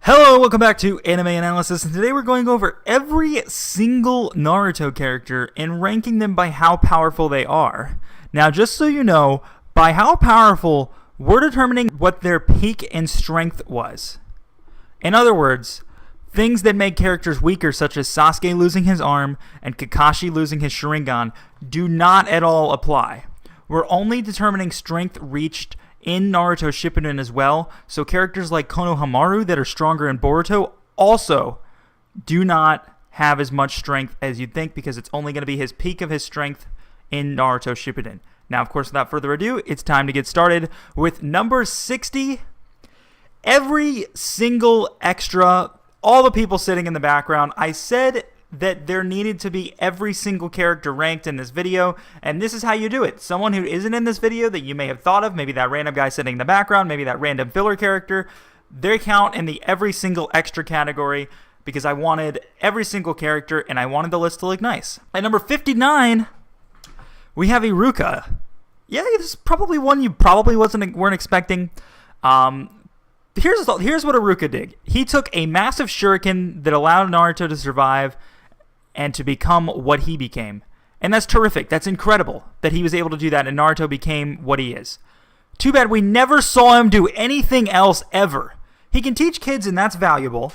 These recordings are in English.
Hello, welcome back to AnimeAnalysis, and today we're going over every single Naruto character and ranking them by how powerful they are. Now, just so you know, by how powerful, we're determining what their peak and strength was. In other words, things that make characters weaker, such as Sasuke losing his arm and Kakashi losing his Sharingan, do not at all apply. We're only determining strength reached in Naruto Shippuden as well, so characters like Konohamaru that are stronger in Boruto also do not have as much strength as you'd think, because it's only going to be his peak of his strength in Naruto Shippuden. Now, of course, without further ado, it's time to get started with number 60. Every single extra, all the people sitting in the background, I said that there needed to be every single character ranked in this video, and this is how you do it. Someone who isn't in this video that you may have thought of, maybe that random guy sitting in the background, maybe that random filler character, they count in the every single extra category, because I wanted every single character and I wanted the list to look nice. At number 59, we have Iruka. Yeah, this is probably one you probably weren't expecting. Here's what Iruka did. He took a massive shuriken that allowed Naruto to survive and to become what he became. And that's terrific. That's incredible that he was able to do that and Naruto became what he is. Too bad we never saw him do anything else ever. He can teach kids, and that's valuable.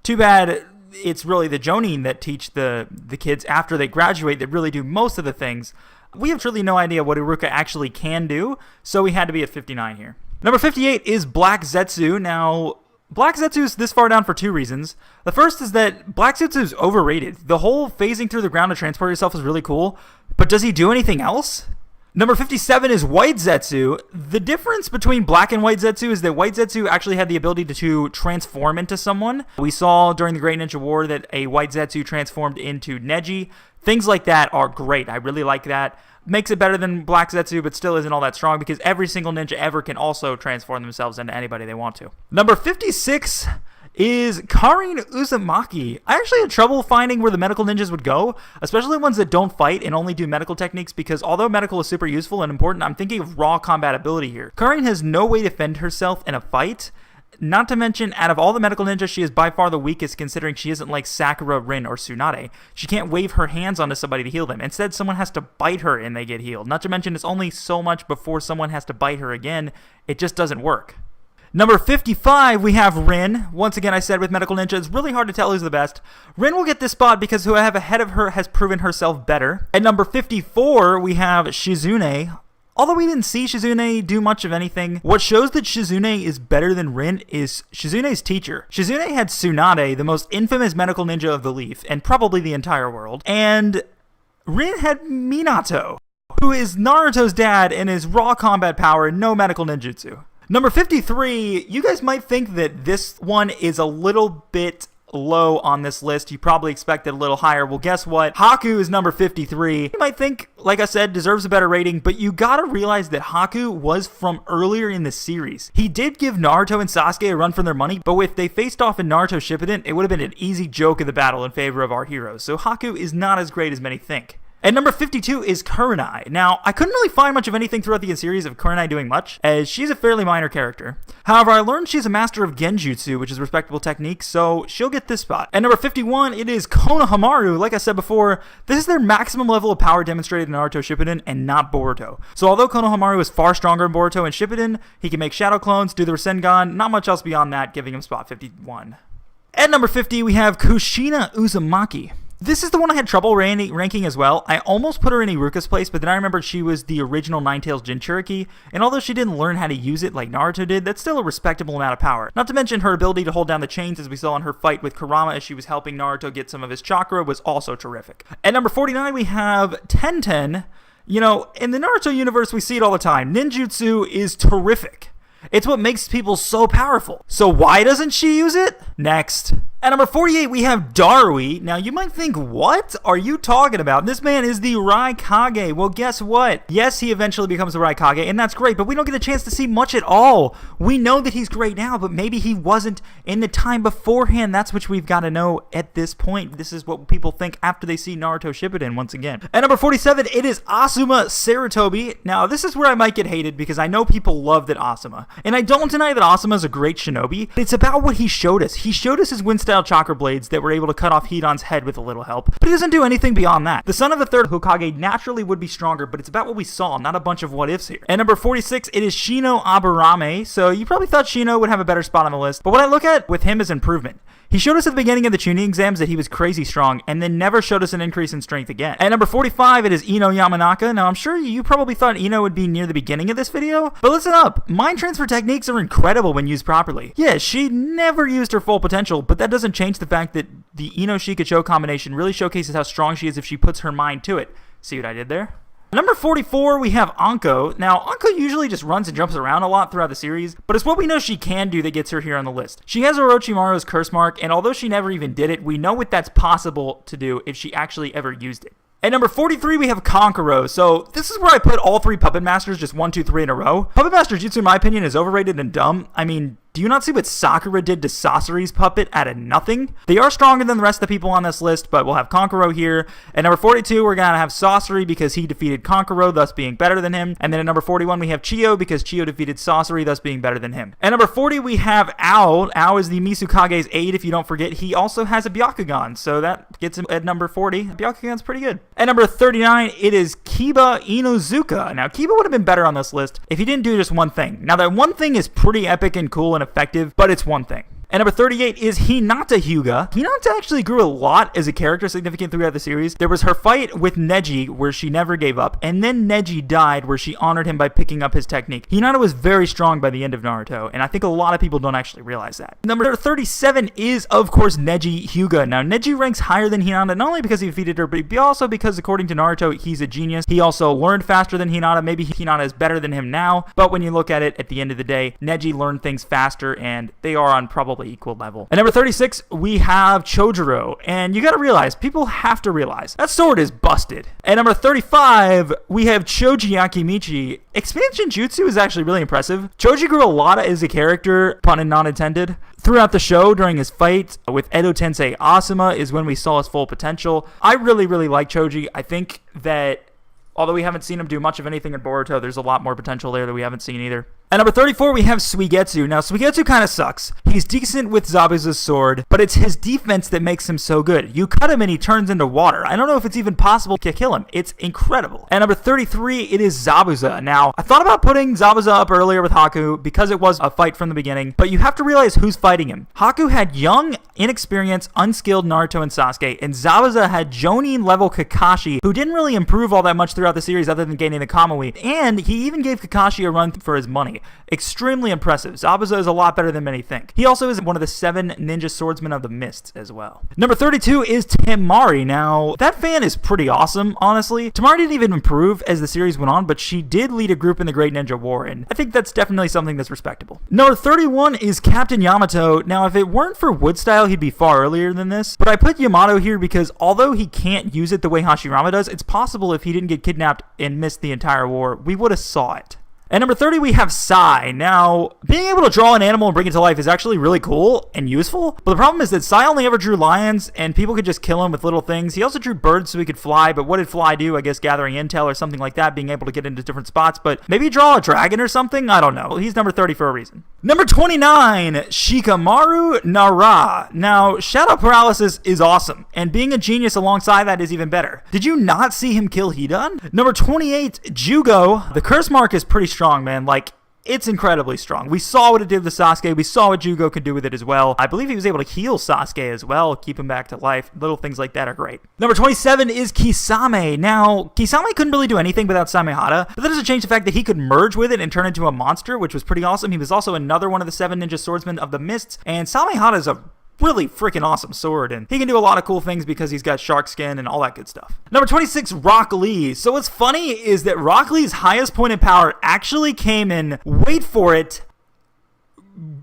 Too bad it's really the Jonin that teach the kids after they graduate that really do most of the things. We have truly no idea what Iruka actually can do, so we had to be at 59 here. Number 58 is Black Zetsu. Now, Black Zetsu is this far down for two reasons. The first is that Black Zetsu is overrated. The whole phasing through the ground to transport yourself is really cool, but does he do anything else? Number 57 is White Zetsu. The difference between Black and White Zetsu is that White Zetsu actually had the ability to transform into someone. We saw during the Great Ninja War that a White Zetsu transformed into Neji. Things like that are great. I really like that. Makes it better than Black Zetsu, but still isn't all that strong, because every single ninja ever can also transform themselves into anybody they want to. Number 56 is Karin Uzumaki. I actually had trouble finding where the medical ninjas would go, especially ones that don't fight and only do medical techniques, because although medical is super useful and important, I'm thinking of raw combat ability here. Karin has no way to defend herself in a fight. Not to mention, out of all the medical ninjas, she is by far the weakest, considering she isn't like Sakura, Rin, or Tsunade. She can't wave her hands onto somebody to heal them. Instead, someone has to bite her and they get healed. Not to mention, it's only so much before someone has to bite her again. It just doesn't work. Number 55, we have Rin. Once again, I said with medical ninja, it's really hard to tell who's the best. Rin will get this spot because who I have ahead of her has proven herself better. At number 54, we have Shizune. Although we didn't see Shizune do much of anything, what shows that Shizune is better than Rin is Shizune's teacher. Shizune had Tsunade, the most infamous medical ninja of the Leaf, and probably the entire world. And Rin had Minato, who is Naruto's dad and is raw combat power and no medical ninjutsu. Number 53, you guys might think that this one is a little bit low on this list. You probably expected a little higher. Well, guess what? Haku is number 53. You might think, like I said, deserves a better rating, but you gotta realize that Haku was from earlier in the series. He did give Naruto and Sasuke a run for their money, but if they faced off in Naruto Shippuden, it would have been an easy joke of the battle in favor of our heroes. So Haku is not as great as many think. And number 52 is Kurenai. Now, I couldn't really find much of anything throughout the series of Kurenai doing much, as she's a fairly minor character. However, I learned she's a master of Genjutsu, which is a respectable technique, so she'll get this spot. At number 51, it is Konohamaru. Like I said before, this is their maximum level of power demonstrated in Naruto Shippuden and not Boruto. So although Konohamaru is far stronger in Boruto and Shippuden, he can make shadow clones, do the Rasengan, not much else beyond that, giving him spot 51. At number 50, we have Kushina Uzumaki. This is the one I had trouble ranking as well. I almost put her in Iruka's place, but then I remembered she was the original Nine-Tails Jinchuriki, and although she didn't learn how to use it like Naruto did, that's still a respectable amount of power. Not to mention her ability to hold down the chains, as we saw in her fight with Kurama as she was helping Naruto get some of his chakra, was also terrific. At number 49, we have Tenten. You know, in the Naruto universe, we see it all the time. Ninjutsu is terrific. It's what makes people so powerful. So why doesn't she use it? Next. At number 48, we have Darui. Now, you might think, what are you talking about? This man is the Raikage. Well, guess what? Yes, he eventually becomes the Raikage, and that's great, but we don't get a chance to see much at all. We know that he's great now, but maybe he wasn't in the time beforehand. That's what we've got to know at this point. This is what people think after they see Naruto Shippuden once again. At number 47, it is Asuma Sarutobi. Now, this is where I might get hated because I know people loved at Asuma, and I don't deny that Asuma is a great shinobi, but it's about what he showed us. He showed us his wind-style chakra blades that were able to cut off Hidan's head with a little help, but he doesn't do anything beyond that. The son of the third Hokage naturally would be stronger, but it's about what we saw, not a bunch of what-ifs here. At number 46, it is Shino Aburame, so you probably thought Shino would have a better spot on the list, but what I look at with him is improvement. He showed us at the beginning of the tuning exams that he was crazy strong, and then never showed us an increase in strength again. At number 45, it is Ino Yamanaka. Now, I'm sure you probably thought Ino would be near the beginning of this video, but listen up. Mind transfer techniques are incredible when used properly. Yeah, she never used her full potential, but that doesn't change the fact that the Ino-Shikacho combination really showcases how strong she is if she puts her mind to it. See what I did there? Number 44, we have Anko. Now, Anko usually just runs and jumps around a lot throughout the series, but it's what we know she can do that gets her here on the list. She has Orochimaru's curse mark, and although she never even did it, we know what that's possible to do if she actually ever used it. At number 43, we have Kankuro. So this is where I put all three Puppet Masters just 1, 2, 3 in a row. Puppet Master Jutsu, in my opinion, is overrated and dumb. I mean, do you not see what Sakura did to Sasori's puppet out of nothing? They are stronger than the rest of the people on this list, but we'll have Kankuro here. At number 42, we're going to have Sasori because he defeated Kankuro, thus being better than him. And then at number 41, we have Chiyo because Chiyo defeated Sasori, thus being better than him. At number 40, we have Ao. Ao is the Misukage's aide, if you don't forget. He also has a Byakugan, so that gets him at number 40. Byakugan's pretty good. At number 39, it is Kiba Inuzuka. Now, Kiba would have been better on this list if he didn't do just one thing. Now, that one thing is pretty epic and cool and effective, but it's one thing. And number 38 is Hinata Hyuga. Hinata actually grew a lot as a character significant throughout the series. There was her fight with Neji where she never gave up, and then Neji died where she honored him by picking up his technique. Hinata was very strong by the end of Naruto, and I think a lot of people don't actually realize that. Number 37 is, of course, Neji Hyuga. Now, Neji ranks higher than Hinata not only because he defeated her, but also because, according to Naruto, he's a genius. He also learned faster than Hinata. Maybe Hinata is better than him now, but when you look at it, at the end of the day, Neji learned things faster, and they are on probably equal level. At number 36, we have Chojuro, and you gotta realize, people have to realize, that sword is busted. At number 35, we have Choji Akimichi. Expansion Jutsu is actually really impressive. Choji grew a lot as a character, pun and not intended. Throughout the show, during his fight with Edo Tensei Asuma is when we saw his full potential. I really like Choji. I think that although we haven't seen him do much of anything in Boruto, there's a lot more potential there that we haven't seen either. At number 34, we have Suigetsu. Now, Suigetsu kind of sucks. He's decent with Zabuza's sword, but it's his defense that makes him so good. You cut him and he turns into water. I don't know if it's even possible to kill him. It's incredible. At number 33, it is Zabuza. Now, I thought about putting Zabuza up earlier with Haku because it was a fight from the beginning, but you have to realize who's fighting him. Haku had young, inexperienced, unskilled Naruto and Sasuke, and Zabuza had Jonin-level Kakashi, who didn't really improve all that much throughout the series other than gaining the Kamui, and he even gave Kakashi a run for his money. Extremely impressive. Zabuza is a lot better than many think. He also is one of the 7 ninja swordsmen of the mists as well. Number 32 is Temari. Now, that fan is pretty awesome, honestly. Temari didn't even improve as the series went on, but she did lead a group in the Great Ninja War, and I think that's definitely something that's respectable. Number 31 is Captain Yamato. Now, if it weren't for Wood Style, he'd be far earlier than this, but I put Yamato here because although he can't use it the way Hashirama does, it's possible if he didn't get kidnapped and missed the entire war, we would have saw it. At number 30, we have Sai. Now, being able to draw an animal and bring it to life is actually really cool and useful, but the problem is that Sai only ever drew lions, and people could just kill him with little things. He also drew birds so he could fly, but what did fly do? I guess gathering intel or something like that, being able to get into different spots, but maybe draw a dragon or something? I don't know. He's number 30 for a reason. Number 29, Shikamaru Nara. Now, Shadow Paralysis is awesome, and being a genius alongside that is even better. Did you not see him kill Hidan? Number 28, Jugo. The curse mark is pretty strong, man. Like, it's incredibly strong. We saw what it did with Sasuke. We saw what Jugo could do with it as well. I believe he was able to heal Sasuke as well, keep him back to life. Little things like that are great. Number 27 is Kisame. Now, Kisame couldn't really do anything without Samehada, but that doesn't change the fact that he could merge with it and turn into a monster, which was pretty awesome. He was also another one of the 7 ninja swordsmen of the mists, and Samehada is a really freaking awesome sword, and he can do a lot of cool things because he's got shark skin and all that good stuff. Number 26, Rock Lee. So what's funny is that Rock Lee's highest point in power actually came in, wait for it,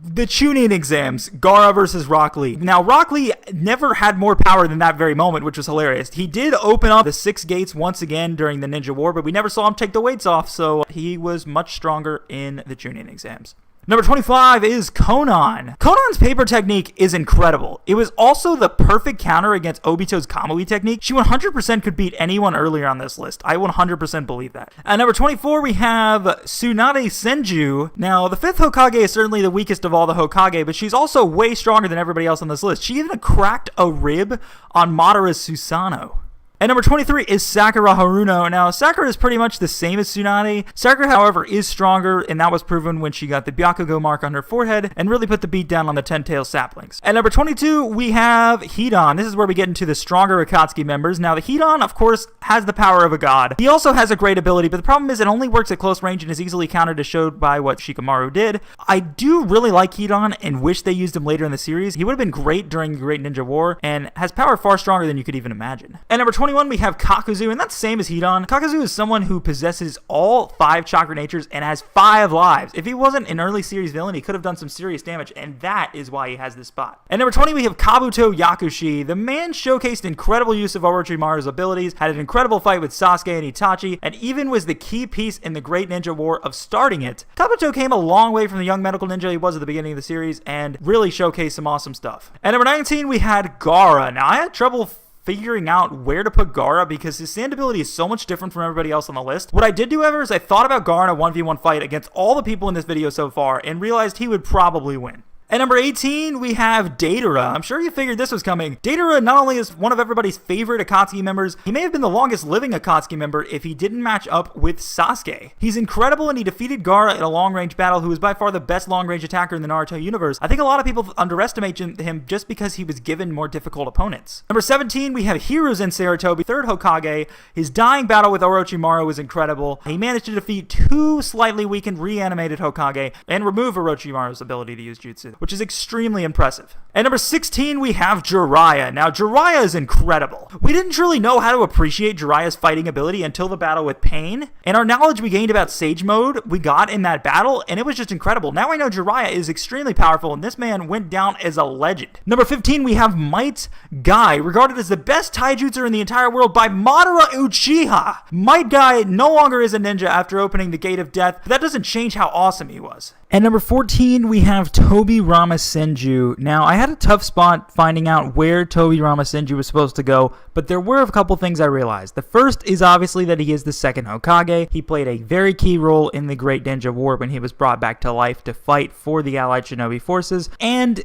The Chunin exams, Gaara versus Rock Lee. Now, Rock Lee never had more power than that very moment, which was hilarious. He did open up the 6 gates once again during the Ninja War, but we never saw him take the weights off, so he was much stronger in the Chunin exams. Number 25 is Conan. Conan's paper technique is incredible. It was also the perfect counter against Obito's Kamui technique. She 100% could beat anyone earlier on this list. I 100% believe that. At number 24, we have Tsunade Senju. Now, the 5th Hokage is certainly the weakest of all the Hokage, but she's also way stronger than everybody else on this list. She even cracked a rib on Madara's Susanoo. And number 23 is Sakura Haruno. Now, Sakura is pretty much the same as Tsunade. Sakura, however, is stronger, and that was proven when she got the Byakugo mark on her forehead and really put the beat down on the 10-tail saplings. At number 22, we have Hidan. This is where we get into the stronger Akatsuki members. Now, the Hidan, of course, has the power of a god. He also has a great ability, but the problem is it only works at close range and is easily countered as showed by what Shikamaru did. I do really like Hidan and wish they used him later in the series. He would have been great during the Great Ninja War and has power far stronger than you could even imagine. At number 21, we have Kakuzu, and that's the same as Hidan. Kakuzu is someone who possesses all 5 chakra natures and has 5 lives. If he wasn't an early series villain, he could have done some serious damage, and that is why he has this spot. At number 20, we have Kabuto Yakushi. The man showcased incredible use of Orochimaru's abilities, had an incredible fight with Sasuke and Itachi, and even was the key piece in the Great Ninja War of starting it. Kabuto came a long way from the young medical ninja he was at the beginning of the series, and really showcased some awesome stuff. At number 19, we had Gaara. Now, I had trouble figuring out where to put Gaara because his stand ability is so much different from everybody else on the list. What I did do, however, is I thought about Gaara in a 1v1 fight against all the people in this video so far and realized he would probably win. At number 18, we have Deidara. I'm sure you figured this was coming. Deidara not only is one of everybody's favorite Akatsuki members, he may have been the longest living Akatsuki member if he didn't match up with Sasuke. He's incredible and he defeated Gaara in a long-range battle who is by far the best long-range attacker in the Naruto universe. I think a lot of people underestimate him just because he was given more difficult opponents. Number 17, we have Hiruzen Sarutobi, 3rd Hokage. His dying battle with Orochimaru was incredible. He managed to defeat 2 slightly weakened reanimated Hokage and remove Orochimaru's ability to use jutsu, which is extremely impressive. At number 16, we have Jiraiya. Now, Jiraiya is incredible. We didn't truly know how to appreciate Jiraiya's fighting ability until the battle with Pain, and our knowledge we gained about Sage Mode we got in that battle, and it was just incredible. Now I know Jiraiya is extremely powerful, and this man went down as a legend. Number 15, we have Might Guy, regarded as the best taijutsu in the entire world by Madara Uchiha. Might Guy no longer is a ninja after opening the Gate of Death, but that doesn't change how awesome he was. At number 14, we have Tobirama Senju. Now, I had a tough spot finding out where Tobirama Senju was supposed to go, but there were a couple things I realized. The first is obviously that he is the 2nd Hokage. He played a very key role in the Great Ninja War when he was brought back to life to fight for the Allied Shinobi forces, and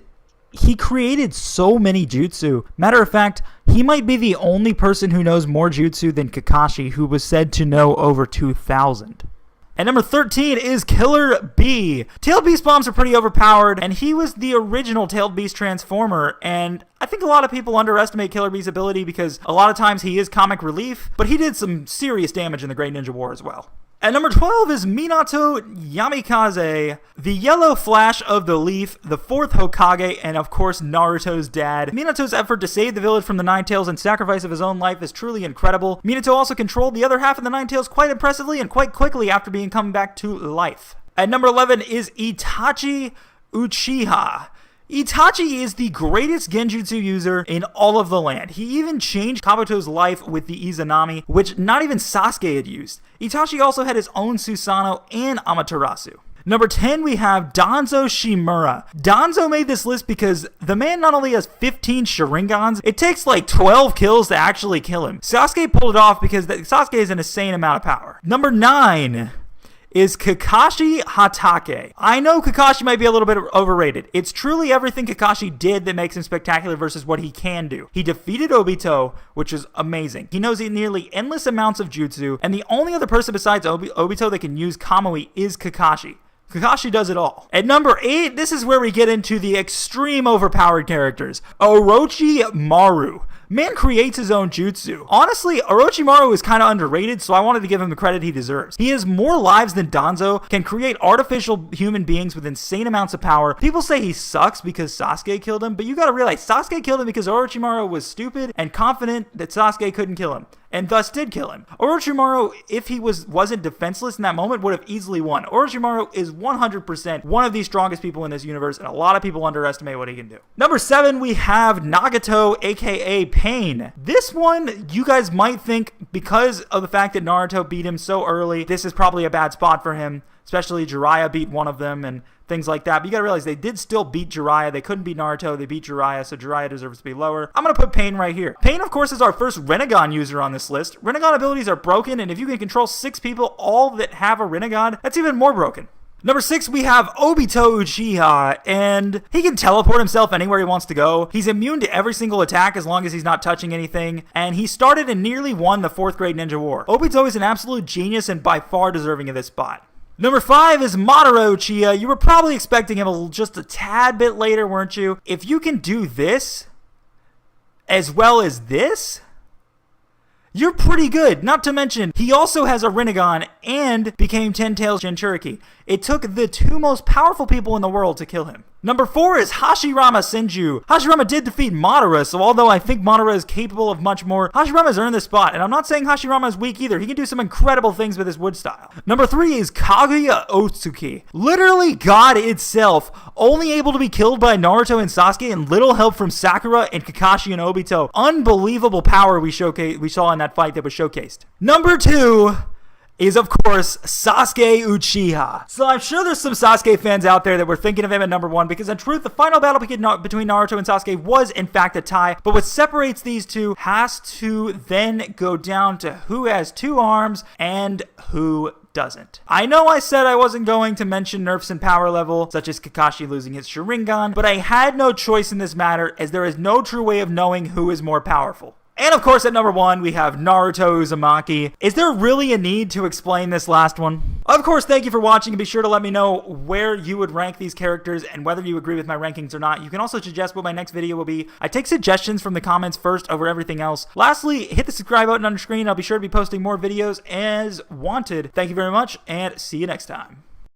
he created so many jutsu. Matter of fact, he might be the only person who knows more jutsu than Kakashi, who was said to know over 2,000. And number 13 is Killer Bee. Tailed Beast bombs are pretty overpowered, and he was the original Tailed Beast Transformer, and I think a lot of people underestimate Killer Bee's ability because a lot of times he is comic relief, but he did some serious damage in the Great Ninja War as well. At number 12 is Minato Yamikaze, the Yellow Flash of the Leaf, the 4th Hokage, and of course Naruto's dad. Minato's effort to save the village from the Nine Tails and sacrifice of his own life is truly incredible. Minato also controlled the other half of the Nine Tails quite impressively and quite quickly after being come back to life. At number 11 is Itachi Uchiha. Itachi is the greatest genjutsu user in all of the land. He even changed Kabuto's life with the Izanami, which not even Sasuke had used. Itachi also had his own Susanoo and Amaterasu. Number 10, we have Danzo Shimura. Danzo made this list because the man not only has 15 Sharingans, it takes like 12 kills to actually kill him. Sasuke pulled it off because Sasuke has an insane amount of power. Number 9 is Kakashi Hatake. I know Kakashi might be a little bit overrated. It's truly everything Kakashi did that makes him spectacular versus what he can do. He defeated Obito, which is amazing. He knows nearly endless amounts of jutsu, and the only other person besides Obito that can use Kamui is Kakashi. Kakashi does it all. At number 8, this is where we get into the extreme overpowered characters. Orochimaru. Man creates his own jutsu. Honestly, Orochimaru is kind of underrated, so I wanted to give him the credit he deserves. He has more lives than Danzo, can create artificial human beings with insane amounts of power. People say he sucks because Sasuke killed him, but you gotta realize Sasuke killed him because Orochimaru was stupid and confident that Sasuke couldn't kill him. and thus did kill him. Orochimaru, if he wasn't defenseless in that moment, would have easily won. Orochimaru is 100% one of the strongest people in this universe, and a lot of people underestimate what he can do. Number 7, we have Nagato, aka Pain. This one, you guys might think, because of the fact that Naruto beat him so early, this is probably a bad spot for him. Especially Jiraiya beat one of them and things like that. But you gotta realize they did still beat Jiraiya. They couldn't beat Naruto. They beat Jiraiya, so Jiraiya deserves to be lower. I'm gonna put Pain right here. Pain, of course, is our first Rinnegan user on this list. Rinnegan abilities are broken, and if you can control 6 people, all that have a Rinnegan, that's even more broken. Number 6, we have Obito Uchiha, and he can teleport himself anywhere he wants to go. He's immune to every single attack as long as he's not touching anything, and he started and nearly won the 4th grade ninja war. Obito is an absolute genius and by far deserving of this spot. Number 5 is Madara Uchiha. You were probably expecting him just a tad bit later, weren't you? If you can do this, as well as this, you're pretty good. Not to mention, he also has a Rinnegan and became 10 Tails Jinchuriki. It took the 2 most powerful people in the world to kill him. Number 4 is Hashirama Senju. Hashirama did defeat Madara, so although I think Madara is capable of much more, Hashirama's earned this spot, and I'm not saying Hashirama is weak either. He can do some incredible things with his wood style. Number 3 is Kaguya Otsuki. Literally God itself, only able to be killed by Naruto and Sasuke and little help from Sakura and Kakashi and Obito. Unbelievable power we saw in that fight that was showcased. Number 2 is, of course, Sasuke Uchiha. So I'm sure there's some Sasuke fans out there that were thinking of him at number 1 because in truth, the final battle between Naruto and Sasuke was in fact a tie, but what separates these two has to then go down to who has 2 arms and who doesn't. I know I said I wasn't going to mention nerfs in power level, such as Kakashi losing his Sharingan, but I had no choice in this matter as there is no true way of knowing who is more powerful. And of course, at number 1, we have Naruto Uzumaki. Is there really a need to explain this last one? Of course, thank you for watching, and be sure to let me know where you would rank these characters and whether you agree with my rankings or not. You can also suggest what my next video will be. I take suggestions from the comments first over everything else. Lastly, hit the subscribe button on your screen. I'll be sure to be posting more videos as wanted. Thank you very much, and see you next time.